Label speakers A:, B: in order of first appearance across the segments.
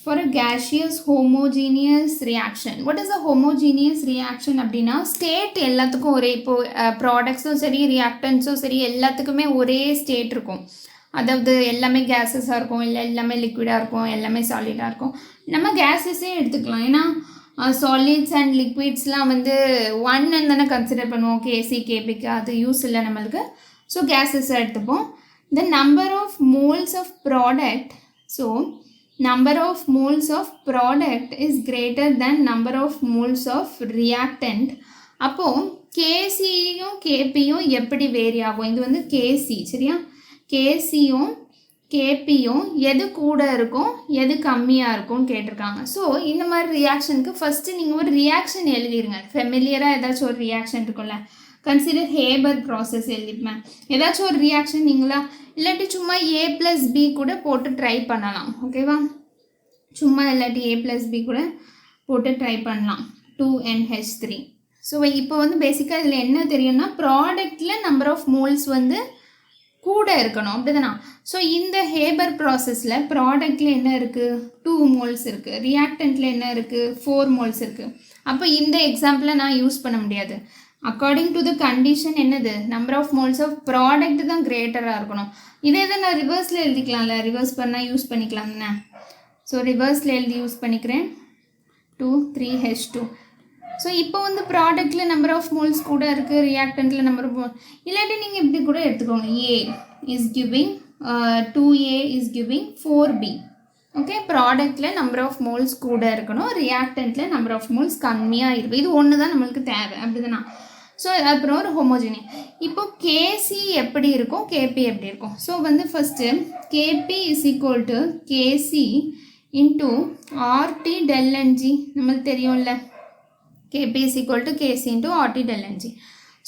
A: For a gaseous homogeneous reaction. What is a homogeneous reaction அப்படின்னா state எல்லாத்துக்கும் ஒரே, இப்போ ப்ராடக்ட்ஸும் சரி ரியாக்டன்ஸும் சரி எல்லாத்துக்குமே ஒரே ஸ்டேட் இருக்கும். அதாவது எல்லாமே கேஸஸாக இருக்கும், இல்லை எல்லாமே லிக்விடாக இருக்கும், எல்லாமே சாலிடாக இருக்கும். நம்ம கேஸஸே எடுத்துக்கலாம், ஏன்னா சாலிட்ஸ் அண்ட் லிக்விட்ஸ்லாம் வந்து ஒன்னு தானே கன்சிடர் பண்ணுவோம், கேசி கேபிக்கு அது யூஸ் இல்லை நம்மளுக்கு. ஸோ கேஸஸை எடுத்துப்போம். The number of moles of product, so number of moles of product is greater than number of moles of reactant. அப்போ கேசியும் கேபியும் எப்படி வேரி ஆகும்? இது வந்து கேசி, சரியா? கேசியும் கேபியும் எது கூட இருக்கும், எது கம்மியாக இருக்கும்னு கேட்டிருக்காங்க. ஸோ இந்த மாதிரி ரியாக்ஷனுக்கு ஃபஸ்ட்டு நீங்கள் ஒரு ரியாக்ஷன் எழுதிருங்க. ஃபெமிலியராக ஏதாச்சும் ஒரு ரியாக்ஷன் இருக்கும்ல, கன்சிடர் ஹேபர் ப்ராசஸ் எழுதிப்பேன். ஏதாச்சும் ஒரு ரியாக்ஷன் நீங்களா, இல்லாட்டி சும்மா A+B கூட போட்டு ட்ரை பண்ணலாம், ஓகேவா? சும்மா இல்லாட்டி A+B கூட போட்டு ட்ரை பண்ணலாம். 2NH3. ஸோ இப்போ வந்து பேசிக்காக இதில் என்ன தெரியும்னா, ப்ராடக்டில் நம்பர் ஆஃப் மோல்ஸ் வந்து கூட இருக்கணும், அப்படி தானா? ஸோ இந்த ஹேபர் ப்ராசஸில் ப்ராடக்டில் என்ன இருக்குது? 2 மோல்ஸ் இருக்குது. ரியாக்டண்ட்டில் என்ன இருக்குது? 4 மோல்ஸ் இருக்குது. அப்போ இந்த எக்ஸாம்பிளை நான் யூஸ் பண்ண முடியாது. அக்கார்டிங் டு த கண்டிஷன் என்னது? Number of moles of product தான் கிரேட்டராக இருக்கணும். இதே தான் நான் ரிவர்ஸில் எழுதிக்கலாம்ல, ரிவர்ஸ் பண்ணால் யூஸ் பண்ணிக்கலாம் தானே. ஸோ ரிவர்ஸில் எழுதி யூஸ் பண்ணிக்கிறேன். 2 3H2. ஸோ இப்போ வந்து ப்ராடக்டில் நம்பர் ஆஃப் மோல்ஸ் கூட இருக்குது, ரியாக்டண்ட்டில் நம்பர் ஆஃப் மோல். இல்லாட்டி நீங்கள் இப்படி கூட எடுத்துக்கோங்க. A is giving 2A is giving 4B. Okay, ப்ராடக்டில் நம்பர் ஆஃப் மோல்ஸ் கூட இருக்கணும், ரியாக்டண்ட்டில் நம்பர் ஆஃப் மோல்ஸ் கம்மியாக இருக்கும். இது ஒன்று தான் நம்மளுக்கு தேவை, அப்படி தானே? ஸோ அப்புறம் ஒரு ஹோமோஜினி. இப்போ கேசி எப்படி இருக்கும், கேபி எப்படி இருக்கும்? ஸோ வந்து first KP is equal to KC into RT del N G. நம்மளுக்கு தெரியும்ல, KP is equal to KC into RT del N G.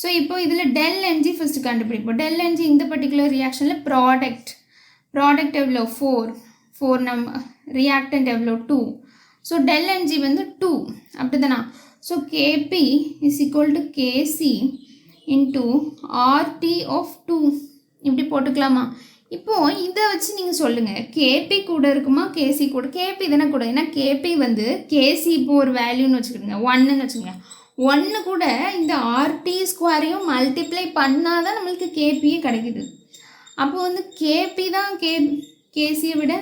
A: So இப்போ இதில் டெல்என்ஜி ஃபஸ்ட்டு கண்டுபிடிப்போம். டெல்என்ஜி இந்த பர்டிகுலர் ரியாக்ஷனில் ப்ராடக்ட் எவ்வளோ? 4 நம்ம ரியாக்டன்ட் எவ்வளோ? 2. ஸோ டெல்என்ஜி வந்து 2, அப்படி தானா? So KP is equal to KC into RT of 2. இப்படி போட்டுக்கலாமா? இப்போது இதை வச்சு நீங்கள் சொல்லுங்கள், கேபி கூட இருக்குமா கேசி கூட? கேபி தானே கூட, ஏன்னா கேபி வந்து கேசி இப்போ ஒரு வேல்யூன்னு வச்சுக்கிடுங்க, 1ன்னு வச்சுக்கோங்க. 1 கூட இந்த ஆர்டி ஸ்கொயரையும் மல்டிப்ளை பண்ணால் தான் நம்மளுக்கு கேபியே கிடைக்குது. அப்போ வந்து கேபி தான் கேசியை விட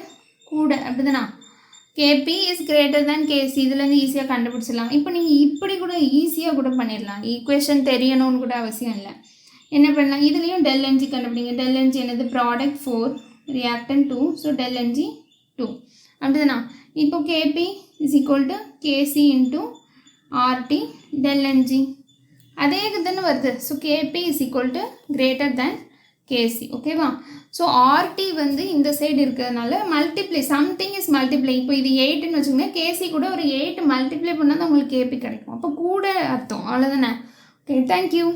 A: கூட, அப்படி தானா? கேபி இஸ் கிரேட்டர் தேன் கேசி. இதுலேருந்து ஈஸியாக கண்டுபிடிச்சிடலாம். இப்போ நீங்கள் இப்படி கூட ஈஸியாக கூட பண்ணிடலாம், ஈக்குவேஷன் தெரியணும்னு கூட அவசியம் இல்லை. என்ன பண்ணலாம், இதுலேயும் டெல்என்ஜி கண்டுபிடிங்க. டெல்என்ஜி என்னது? ப்ராடக்ட் 4, ரியாக்டன் 2. ஸோ டெல்என்ஜி 2, அப்படி தானா? இப்போ KP is equal to KC into RT del N G. அதே தானே வருது. So KP is equal to greater than KC, ஓகேவா? ஸோ ஆர்டி வந்து இந்த சைடு இருக்கிறதுனால மல்டிப்ளை, சம்திங் இஸ் மல்டிப்ளை. இப்போ இது 8ன்னு வச்சுக்கோங்க, கேசி கூட ஒரு 8 மல்டிப்ளை பண்ணால் தான் உங்களுக்கு கேபி கிடைக்கும். அப்போ கூட அர்த்தம், அவ்வளோதானே? Okay, thank you.